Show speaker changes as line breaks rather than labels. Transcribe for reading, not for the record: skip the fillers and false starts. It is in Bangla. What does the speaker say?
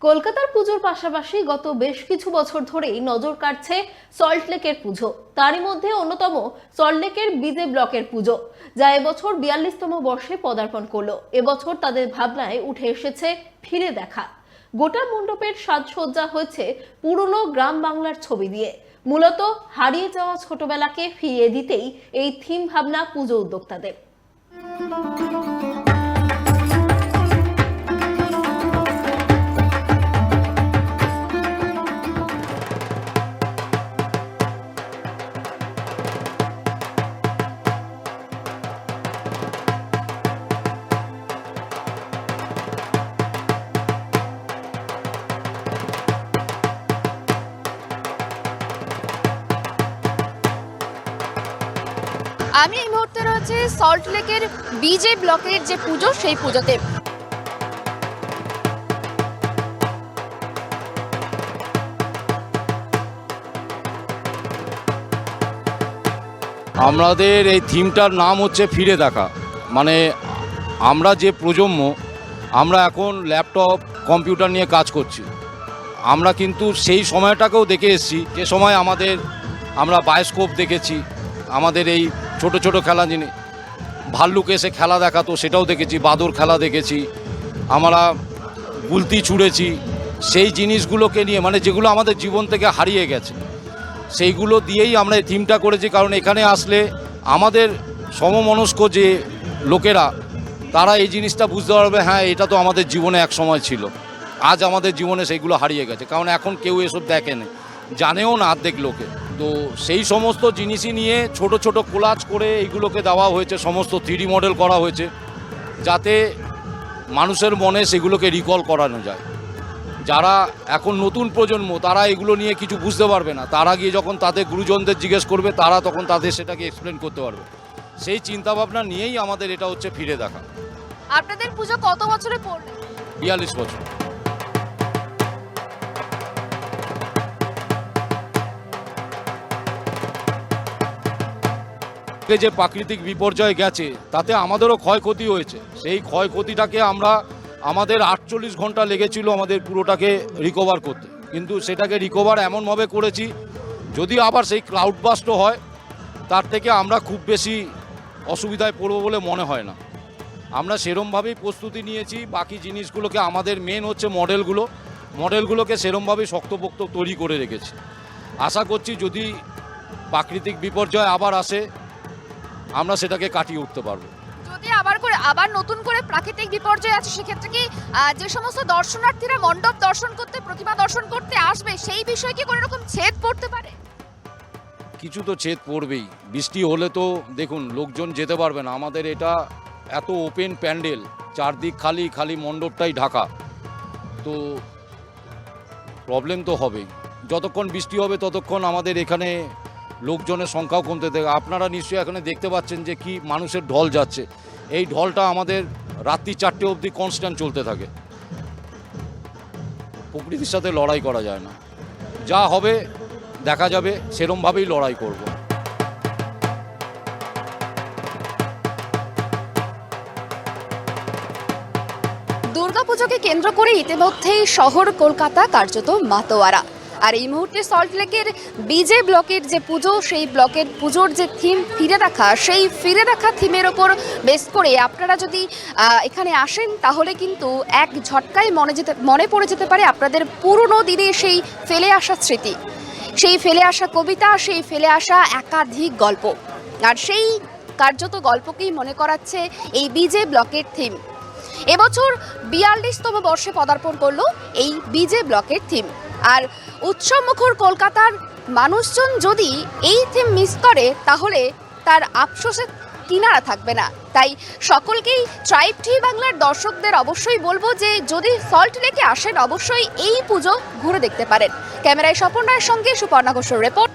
কলকাতার পুজোর পাশাপাশি গত বেশ কিছু বছর ধরেই নজর কাটছে সল্টলেকের পুজো। তারই মধ্যে অন্যতম সল্টলেকের বিজে ব্লকের পুজো, যা এবছর 42তম বর্ষে পদার্পণ করলো। এবছর তাদের ভাবনায় উঠে এসেছে ফিরে দেখা। গোটা মণ্ডপের সাজসজ্জা হয়েছে পুরনো গ্রাম বাংলার ছবি দিয়ে। মূলত হারিয়ে যাওয়া ছোটবেলাকে ফিরিয়ে দিতেই এই থিম ভাবনা পুজো উদ্যোক্তাদের।
আমি এই মুহূর্তে রয়েছে সল্টলেকের বিজে ব্লকের যে পুজো, সেই পুজোতে।
আমাদের এই থিমটার নাম হচ্ছে ফিরে দেখা। মানে আমরা যে প্রজন্ম, আমরা এখন ল্যাপটপ কম্পিউটার নিয়ে কাজ করছি। আমরা কিন্তু সেই সময়টাকেও দেখে এসেছি, যে সময় আমরা বায়োস্কোপ দেখেছি, আমাদের এই ছোট ছোট খেলা জিনিস, ভাল্লুক এসে খেলা দেখাতো সেটাও দেখেছি, বাদর খেলা দেখেছি, আমরা গুলতি ছুঁড়েছি। সেই জিনিসগুলোকে নিয়ে, মানে যেগুলো আমাদের জীবন থেকে হারিয়ে গেছে, সেইগুলো দিয়েই আমরা এই থিমটা করেছি। কারণ এখানে আসলে আমাদের সমমনস্ক যে লোকেরা, তারা এই জিনিসটা বুঝতে পারবে, হ্যাঁ এটা তো আমাদের জীবনে এক সময় ছিল, আজ আমাদের জীবনে সেইগুলো হারিয়ে গেছে। কারণ এখন কেউ এসব দেখে না, জানেও না অর্ধেক লোকে। তো সেই সমস্ত জিনিসই নিয়ে ছোট ছোট কোলাজ করে এইগুলোকে দেওয়া হয়েছে, সমস্ত 3D মডেল করা হয়েছে, যাতে মানুষের মনে সেগুলোকে রিকল করানো যায়। যারা এখন নতুন প্রজন্ম, তারা এগুলো নিয়ে কিছু বুঝতে পারবে না, তারা গিয়ে যখন তাদের গুরুজনদের জিজ্ঞেস করবে, তারা তখন তাদের সেটাকে এক্সপ্লেন করতে পারবে। সেই চিন্তাভাবনা নিয়েই আমাদের এটা হচ্ছে ফিরে দেখা।
আপনাদের পুজো কত বছরে পড়লো?
42 বছর। যে প্রাকৃতিক বিপর্যয় গেছে, তাতে আমাদেরও ক্ষয়ক্ষতি হয়েছে। সেই ক্ষয়ক্ষতিটাকে আমাদের 48 ঘন্টা লেগেছিল আমাদের পুরোটাকে রিকভার করতে। কিন্তু সেটাকে রিকভার এমনভাবে করেছি, যদি আবার সেই ক্লাউড বাস্ট হয়, তার থেকে আমরা খুব বেশি অসুবিধায় পড়বো বলে মনে হয় না। আমরা সেরমভাবেই প্রস্তুতি নিয়েছি। বাকি জিনিসগুলোকে, আমাদের মেন হচ্ছে মডেলগুলোকে সেরমভাবেই শক্তপোক্ত তৈরি করে রেখেছি। আশা করছি যদি প্রাকৃতিক বিপর্যয় আবার আসে, আমরা সেটাকে কাটিয়ে উঠতে পারবো।
যদি আবার নতুন করে প্রাকৃতিক বিপর্যয় আছে, সেক্ষেত্রে কি যে সমস্ত দর্শনার্থীরা মণ্ডপ দর্শন করতে, প্রতিমা দর্শন করতে আসবে, সেই বিষয়ে কি কোনো রকম ছেদ পড়তে পারে?
কিছু তো ছেদ পড়বেই। বৃষ্টি হলে তো দেখুন লোকজন যেতে পারবে না। আমাদের এটা এত ওপেন প্যান্ডেল, চারদিক খালি মণ্ডপটাই ঢাকা, তো প্রবলেম তো হবেই। যতক্ষণ বৃষ্টি হবে ততক্ষণ আমাদের এখানে লোকজনের সংখ্যাও কমতে থাকে। আপনারা নিশ্চয়ই এখানে দেখতে পাচ্ছেন যে কি মানুষের ঢল যাচ্ছে। এই ঢলটা আমাদের রাত্রি 4টে অবধি কনস্ট্যান্ট চলতে থাকে। প্রকৃতির সাথে লড়াই করা যায় না, যা হবে দেখা যাবে, সেরমভাবেই লড়াই করব।
দুর্গাপুজোকে কেন্দ্র করে ইতিমধ্যেই শহর কলকাতা কার্যত মাতোয়ারা। আর এই মুহূর্তে সল্টলেকের বিজে ব্লকের যে পুজো, সেই ব্লকের পুজোর যে থিম ফিরে দেখা, সেই ফিরে দেখা থিমের ওপর বেস করে আপনারা যদি এখানে আসেন, তাহলে কিন্তু এক ঝটকায় মনে পড়ে যেতে পারে আপনাদের পুরনো দিনে সেই ফেলে আসা স্মৃতি, সেই ফেলে আসা কবিতা, সেই ফেলে আসা একাধিক গল্প। আর সেই কার্যত গল্পকেই মনে করাচ্ছে এই বিজে ব্লকের থিম। এবছর 42তম বর্ষে পদার্পণ করলো এই বিজে ব্লকের থিম। আর উৎসবমুখর কলকাতার মানুষজন যদি এই থিম মিস করে, তাহলে তার আফসোসের কিনারা থাকবে না। তাই সকলকেই ট্রাইব টিভি বাংলার দর্শকদের অবশ্যই বলবো যে যদি সল্টলেকে আসেন, অবশ্যই এই পুজো ঘুরে দেখতে পারেন। ক্যামেরায় স্বপন রায়ের সঙ্গে সুপর্ণা ঘোষের রিপোর্ট।